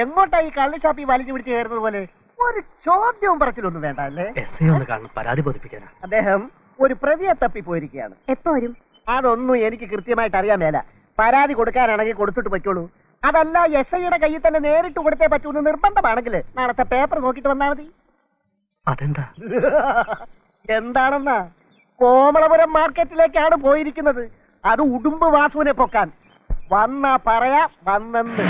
എങ്ങോട്ടാ ഈ കള്ള് ഷാപ്പി വലിഞ്ഞു പിടിച്ച് കയറുന്നത് പോലെ? ഒരു ചോദ്യവും പറച്ചിലൊന്നും വേണ്ട അല്ലേ? പരാതി ബോധിപ്പിക്കാനാ. അദ്ദേഹം ഒരു പ്രതിയെ തപ്പി പോയിരിക്കുകയാണ്. എപ്പോ വരും? അതൊന്നും എനിക്ക് കൃത്യമായിട്ട് അറിയാൻ മേല. പരാതി കൊടുക്കാനാണെങ്കിൽ കൊടുത്തിട്ട് പറ്റുള്ളൂ. അതല്ല SIയുടെ കയ്യിൽ തന്നെ നേരിട്ട് കൊടുത്തേ പറ്റൂന്ന് നിർബന്ധമാണെങ്കിൽ നാളത്തെ പേപ്പർ നോക്കിട്ട് വന്നാൽ മതി. അതെന്താ? എന്താണെന്നാ, കോമളപുരം മാർക്കറ്റിലേക്കാണ് പോയിരിക്കുന്നത്. അത് ഉടുമ്പ് വാസുവിനെ പൊക്കാൻ. വന്നാ പറയാ വന്നെന്ന്.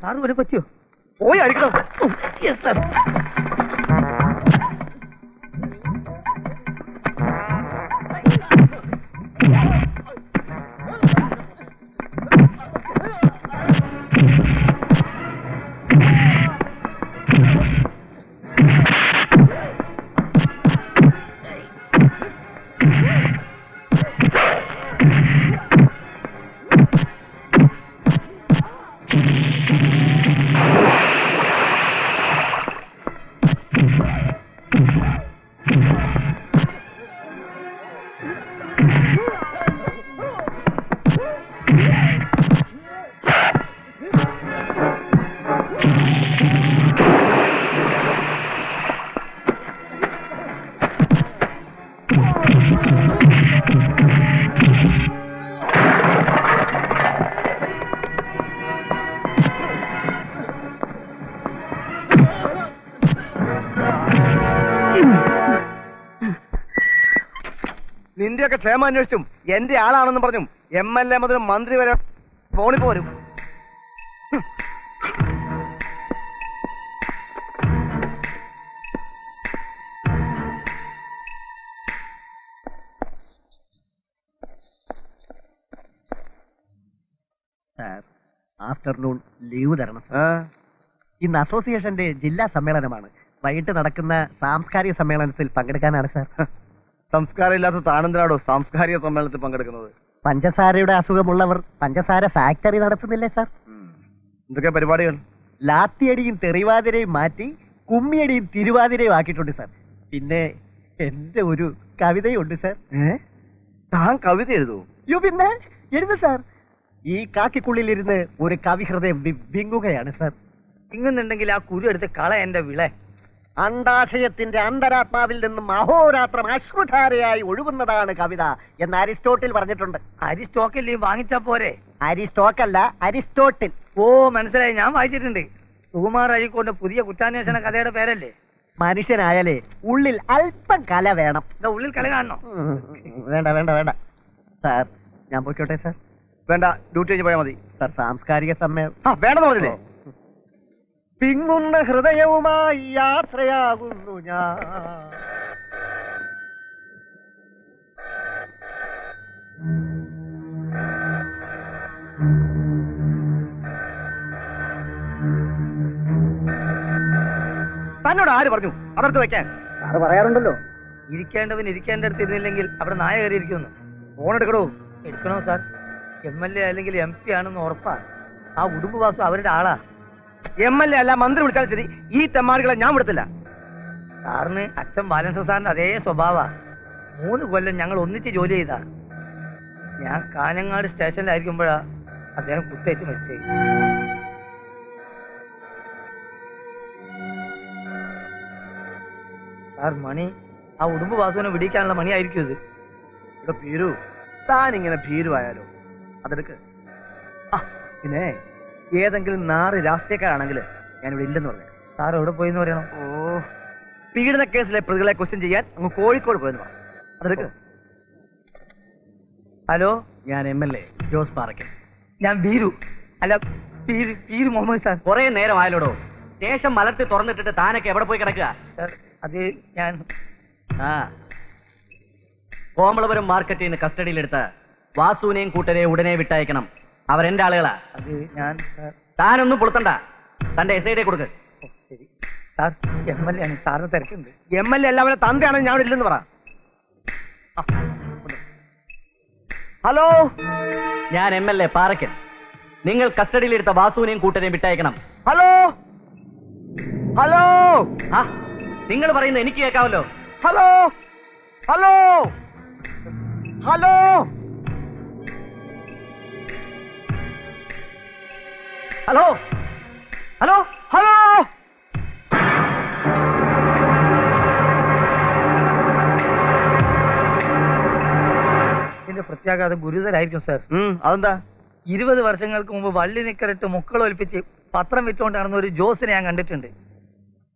സാറ് വരെ പറ്റിയോ? പോയി അടിക്കണം. നിന്റെയൊക്കെ ക്ഷേമം അന്വേഷിച്ചും എന്റെ ആളാണെന്നും പറഞ്ഞും MLA മുതൽ മന്ത്രി വരെ ഫോണിൽ പോരും. ആഫ്റ്റർനൂൺ ലീവ് തരണം. ഇന്ന് അസോസിയേഷന്റെ ജില്ലാ സമ്മേളനമാണ്. വൈകിട്ട് നടക്കുന്ന സാംസ്കാരിക സമ്മേളനത്തിൽ പങ്കെടുക്കാനാണ് സാർ. സംസ്കാരം ഇല്ലാത്ത താണെന്തിനാടോ സാംസ്കാരിക സമ്മേളനത്തിൽ പങ്കെടുക്കുന്നത്? പഞ്ചസാരയുടെ അസുഖമുള്ളവർ പഞ്ചസാര ഫാക്ടറി നടത്തുന്നില്ലേ സാർ? എന്തൊക്കെ പരിപാടികൾ? ലാത്തിയടിയും തെറിവാതിരയും മാറ്റി കുമ്മിയടിയും തിരുവാതിരയും ആക്കിയിട്ടുണ്ട് സാർ. പിന്നെ എന്റെ ഒരു കവിതയുണ്ട് സാർ. താൻ കവിത എഴുതൂ? പിന്നെ എഴുതു സാർ. ഈ കാക്കിക്കുള്ളിലിരുന്ന് ഒരു കവിഹൃദയം വിങ്ങുകയാണ് സാർ. ഇങ്ങുന്നുണ്ടെങ്കിൽ ആ കുരു എടുത്ത് കള എന്റെ വിള. അണ്ടാശയത്തിന്റെ അന്തരാത്മാവിൽ നിന്നും അഹോരാത്രം അശ്രുധാരയായി ഒഴുകുന്നതാണ് കവിത എന്ന് അരിസ്റ്റോട്ടിൽ പറഞ്ഞിട്ടുണ്ട്. അരിസ്റ്റോക്കല്ലേ വാങ്ങിച്ചാ പോരെ? അരിസ്റ്റോക്കല്ല, അരിസ്റ്റോട്ടിൽ. ഓ മനസ്സിലായി, ഞാൻ വായിച്ചിട്ടുണ്ട്. സുകുമാർ അഴീക്കോന്റെ പുതിയ കുറ്റാന്വേഷണ കഥയുടെ പേരല്ലേ? മനുഷ്യനായാലേ ഉള്ളിൽ അല്പം കല വേണം. ഉള്ളിൽ കല കാണണോ? വേണ്ട വേണ്ട വേണ്ട സാർ, ഞാൻ പോയിക്കോട്ടെ സാർ. വേണ്ട, ഡ്യൂട്ടി കഴിഞ്ഞ് പോയാൽ മതി സാർ. സാംസ്കാരിക സമ്മേളനം വേണമെന്ന് പറഞ്ഞില്ലേ? പിങ്ങുന്ന ഹൃദയവുമായി യാത്രയാകുന്നു ഞാൻ. തന്നോട് ആര് പറഞ്ഞു അതെടുത്ത് വെക്കാൻ? സാറ് പറയാറുണ്ടല്ലോ, ഇരിക്കേണ്ടവൻ ഇരിക്കേണ്ടടുത്ത് ഇരുന്നില്ലെങ്കിൽ അവിടെ നായ കയറി ഇരിക്കുമെന്ന്. ഫോൺ എടുക്കണോ? എടുക്കണോ സാർ? MLA അല്ലെങ്കിൽ MP ആണെന്ന് ഉറപ്പാ. ആ ഉടുമ്പ് വാസു അവരുടെ ആളാ. MLA അല്ല, മന്ത്രി വിളിച്ചാലും ശരി, ഈ തെമ്മാടികളെ ഞാൻ വിടത്തില്ല. സാറിന് അച്ഛൻ ബാലൻസ് സാറിന്റെ അതേ സ്വഭാവ. 3 കൊല്ലം ഞങ്ങൾ ഒന്നിച്ച് ജോലി ചെയ്താ. ഞാൻ കാഞ്ഞങ്ങാട് സ്റ്റേഷനിലായിരിക്കുമ്പോഴാ അദ്ദേഹം കുത്തേറ്റ് മരിച്ചത്. സാർ, മണി ആ ഉടുമ്പ് വാസുവിനെ വിടിക്കാനുള്ള മണിയായിരിക്കും ഇത്. ഇവിടെ ഭീരു, താൻ ഇങ്ങനെ ഭീരുവായാലോ? അതെടുക്ക്. പിന്നെ ഏതെങ്കിലും 4 രാഷ്ട്രീയക്കാരാണെങ്കിൽ ഞാനിവിടെ ഇല്ലെന്ന് പറഞ്ഞു. സാർ എവിടെ പോയിന്ന് പറയണം? പീഡന കേസിലെ പ്രതികളെ ക്വസ്റ്റ്യൻ ചെയ്യാൻ അങ്ങ് കോഴിക്കോട് പോയെന്ന് പറഞ്ഞു. അതെടുക്ക്. ഹലോ, ഞാൻ MLA ജോസ് പാറയ്ക്കൽ. ഞാൻ ബീരു. അല്ല, പീരു മുഹമ്മദ് സാർ. കുറെ നേരമായാലോടോ. സ്റ്റേഷൻ മലർത്തി തുറന്നിട്ടിട്ട് താനൊക്കെ എവിടെ പോയി കിടക്കുക? സാർ, അത് ഞാൻ കോമളപുരം മാർക്കറ്റിൽ നിന്ന് കസ്റ്റഡിയിലെടുത്ത് വാസുവിനെയും കൂട്ടരെ ഉടനെ വിട്ടയക്കണം. അവരെന്റെ ആളുകളാ. അത് ഞാൻ സാർ. താനൊന്നും പുളുത്തണ്ട, തന്റെ SID കൊടുക്ക്. ശരി സാർ, MLA ആണ്, സാറിന് തിരക്കുണ്ട്. MLA എല്ലാവരും തന്തയാണെന്ന് ഞാൻ ഇല്ലെന്ന് പറ. ഹലോ, ഞാൻ MLA പാറയ്ക്കൽ. നിങ്ങൾ കസ്റ്റഡിയിലെടുത്ത വാസുവിനെയും കൂട്ടരെയും വിട്ടയക്കണം. ഹലോ ഹലോ, നിങ്ങൾ പറയുന്നത് എനിക്ക് കേൾക്കാമല്ലോ. Hello hello hello hello hello hello. ഇതിന്റെ പ്രത്യാഘാതം ഗുരുതരായിരിക്കും സാർ. അതെന്താ? 20 വർഷങ്ങൾക്ക് മുമ്പ് വള്ളി നിക്കറിട്ട് മുക്കളൊലിപ്പിച്ച് പത്രം വിറ്റുകൊണ്ട് നടന്ന ഒരു ജോസിനെ ഞാൻ കണ്ടിട്ടുണ്ട്.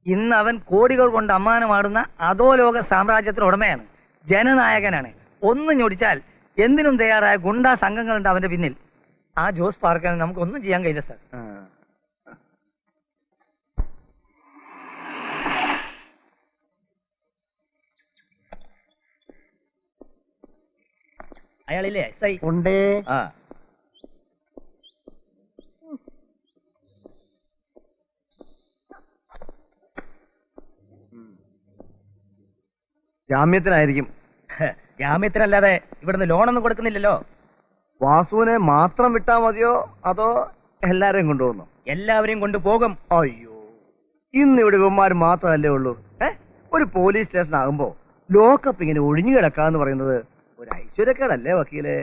ഇന്ന് അവൻ കോടികൾ കൊണ്ട് അമ്മാനമാടുന്ന അധോലോക സാമ്രാജ്യത്തിന് ഉടമയാണ്, ജനനായകനാണ്. ഒന്ന് ഞൊടിച്ചാൽ എന്തിനും തയ്യാറായ ഗുണ്ടാ സംഘങ്ങളുണ്ട് അവന്റെ പിന്നിൽ. ആ ജോസ് പാർക്കാൻ നമുക്കൊന്നും ചെയ്യാൻ കഴിയില്ല സാർ. അയാളില്ലേ? ഉണ്ടേ. ജാമ്യത്തിനായിരിക്കും. ജാമ്യത്തിനല്ലാതെ ഇവിടുന്ന് ലോണൊന്നും കൊടുക്കുന്നില്ലല്ലോ. വാസുവിനെ മാത്രം വിട്ടാ മതിയോ അതോ എല്ലാരെയും കൊണ്ടുപോകുന്നു? എല്ലാവരെയും കൊണ്ടുപോകും. അയ്യോ, ഇന്നിവിടെ ഇവന്മാർ മാത്രമല്ലേ ഉള്ളൂ. ഒരു പോലീസ് സ്റ്റേഷൻ ആകുമ്പോ ലോക്കപ്പ് ഇങ്ങനെ ഒഴിഞ്ഞു കിടക്കാന്ന് പറയുന്നത് ഒരു ഐശ്വര്യക്കേടല്ലേ വക്കീലെ?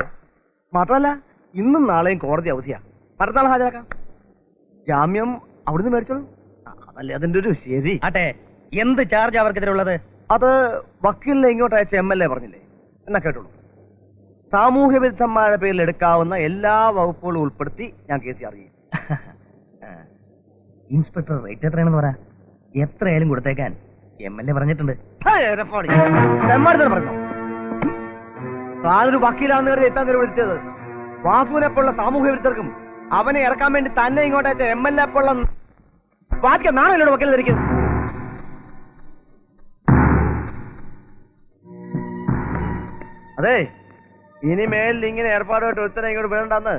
മാത്രമല്ല ഇന്നും നാളെയും കോടതി അവധിയാ. മറ്റന്നാൾ ഹാജരാക്കാം. ജാമ്യം അവിടുന്ന് മേടിച്ചോളൂ. അതല്ലേ അതിന്റെ ഒരു ശരി. ആട്ടെ, എന്ത് ചാർജ് അവർക്കെതിരെ ഉള്ളത്? അത് വക്കീലിനെ ഇങ്ങോട്ട് അയച്ച MLA പറഞ്ഞില്ലേ, എന്നാ കേട്ടോളൂ. സാമൂഹ്യ വിരുദ്ധന്മാരുടെ പേരിൽ എടുക്കാവുന്ന എല്ലാ വകുപ്പുകളും ഉൾപ്പെടുത്തി ഞാൻ കേസ് അറിയും. ഇൻസ്പെക്ടർ റേറ്റ് എത്രയാണെന്ന് പറ. എത്രയായാലും കൊടുത്തേക്കാൻ MLA പറഞ്ഞിട്ടുണ്ട്. പറഞ്ഞു താനൊരു വക്കീലാണെന്ന് കരുതി എത്താൻ നേരം വിളിച്ചത്. വാസുവിനെ പോലുള്ള സാമൂഹ്യ വിരുദ്ധർക്കും അവനെ ഇറക്കാൻ വേണ്ടി തന്നെ ഇങ്ങോട്ട് അയച്ച MLA പോലുള്ള ബാക്കി നാണല്ലോ വക്കീൽ ധരിക്കുന്നത്. അതെ, ഇനിമേൽ ഇങ്ങനെ ഏർപ്പാടുമായിട്ട് ഒരുത്തനെ ഇങ്ങോട്ട് വേണ്ടെന്ന്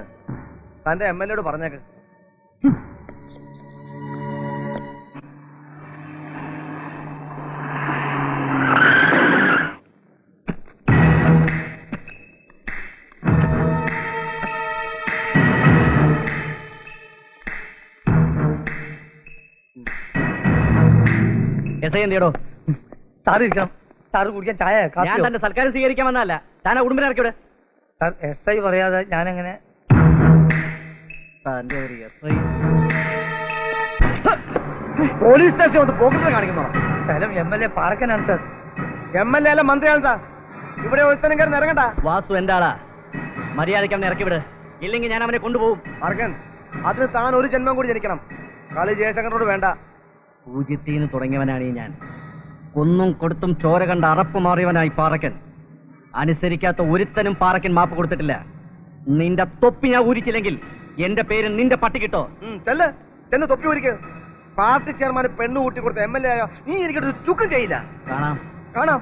തന്റെ MLA പറഞ്ഞേക്ക്. എന്തിയോ സാറ് ഇരിക്കണം. സാറ് കുടിക്കാൻ ചായ? ഞാൻ തന്റെ സൽക്കാരം സ്വീകരിക്കാൻ വന്നതല്ല. താൻ ആ ഉടുമ്പിനെ ഇറക്കിവിടെ. സാർ, SI പറയാതെ ഞാനെങ്ങനെ? പോലീസ് സ്റ്റേഷൻ ഒന്ന് പോക്കുന്നത് കാണിക്കുന്നോ? സ്ഥലം MLA പാർക്കനാണ് സാർ. MLA അല്ല, മന്ത്രിയാണ് സാർ. ഇവിടെ ഒരുത്തനും കയറി ഇറങ്ങണ്ട. വാസു എന്റെ ആളാ, മര്യാദയ്ക്ക് അവനെ ഇറക്കി വിട്, ഇല്ലെങ്കിൽ ഞാൻ അവനെ കൊണ്ടുപോകും. മാർക്കൻ, അതിന് താൻ ഒരു ജന്മം കൂടി ജനിക്കണം. കളി ജയശങ്കറിനോട് വേണ്ട. പൂജ്യത്തിന് തുടങ്ങിയവനാണ് ഈ ഞാൻ. കൊന്നും കൊടുത്തും ചോര കണ്ട അറപ്പ് മാറിയവനായി പാറക്കൻ. അനുസരിക്കാത്ത ഒരുത്തനും പാറക്കൻ മാപ്പ് കൊടുത്തിട്ടില്ല. നിന്റെ തൊപ്പി ഞാൻ ഊരിച്ചില്ലെങ്കിൽ എന്റെ പേര് നിന്റെ പട്ടി കിട്ടോ. ചെന്ന് തൊപ്പി ഊരിക്ക്. പാർട്ടി ചെയർമാന് പെണ്ണു കൂട്ടി കൊടുത്ത MLA ആയോ നീ എനിക്കൊരു ചുക്കും ചെയ്യില്ല. കാണാം കാണാം.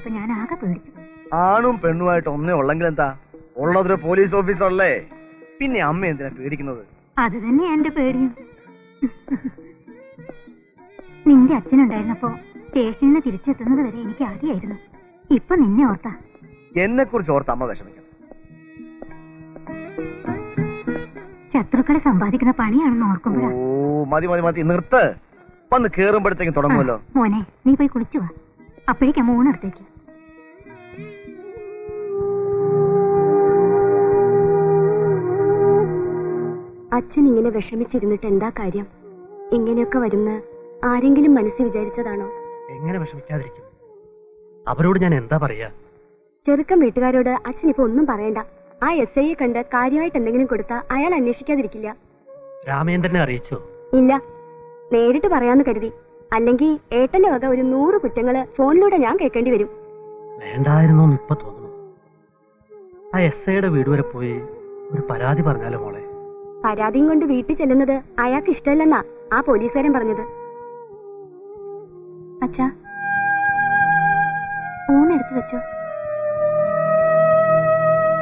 കേട്ടപ്പോ ഞാൻ ആകെ പേടിച്ചു. ആണും പെണ്ണുമായിട്ട് ഒന്നേ ഉള്ളെങ്കിൽ എന്താ, ഉള്ളതൊരു പോലീസ് ഓഫീസറല്ലേ. പിന്നെ അമ്മ എന്തിനാ പേടിക്കുന്നത്? അത് തന്നെ എന്റെ പേടിയും. നിന്റെ അച്ഛനുണ്ടായിരുന്നപ്പോ സ്റ്റേഷനിൽ നിന്ന് തിരിച്ചെത്തുന്നത് വരെ എനിക്ക് ആദ്യമായിരുന്നു. ഇപ്പൊ നിന്നെ ഓർത്താ. എന്നെ കുറിച്ച് ഓർത്ത് അമ്മ വിഷമിക്കണം. ശത്രുക്കളെ സമ്പാദിക്കുന്ന പണിയാണെന്ന് ഓർക്കുമ്പോഴാ. ഓ മതി മതി മതി, നിർത്ത്. വന്ന് കേറുമ്പോഴത്തേക്കും തുടങ്ങുമല്ലോ. മോനെ, നീ പോയി കുളിച്ചു വാ. അപ്പോഴേക്കും ഊണെടുത്തേക്ക്. അച്ഛൻ ഇങ്ങനെ വിഷമിച്ചിരുന്നിട്ട് എന്താ കാര്യം? ഇങ്ങനെയൊക്കെ വരുന്ന ആരെങ്കിലും മനസ്സിൽ വിചാരിച്ചതാണോ? എങ്ങനെ വിഷമിക്കാതിരിക്കും? അവരോട് ഞാൻ എന്താ പറയാ? ചെറുക്കൻ വീട്ടുകാരോട് അച്ഛൻ ഇപ്പൊ ഒന്നും പറയണ്ട. ആ SIയെ കണ്ട് കാര്യമായിട്ട് എന്തെങ്കിലും കൊടുത്താ അയാൾ അന്വേഷിക്കാതിരിക്കില്ല. രാമേന്ദ്രനെ അറിയിച്ചോ? ഇല്ല, നേരിട്ട് പറയാന്ന് കരുതി. അല്ലെങ്കിൽ ഏട്ടന്റെ വക ഒരു 100 കുറ്റങ്ങള് ഫോണിലൂടെ ഞാൻ കേൾക്കേണ്ടി വരും. വേണ്ടായിരുന്നോന്ന് ഇപ്പൊ തോന്നുന്നു. ആ SIയുടെ വീട് വരെ പോയി ഒരു പരാതി പറഞ്ഞാലോ മോളെ? പരാതിയും കൊണ്ട് വീട്ടിൽ ചെല്ലുന്നത് അയാൾക്ക് ഇഷ്ടമല്ലെന്നാ ആ പോലീസുകാരൻ പറഞ്ഞത്. അച്ഛാ, ഊണെടുത്ത് വെച്ചോ.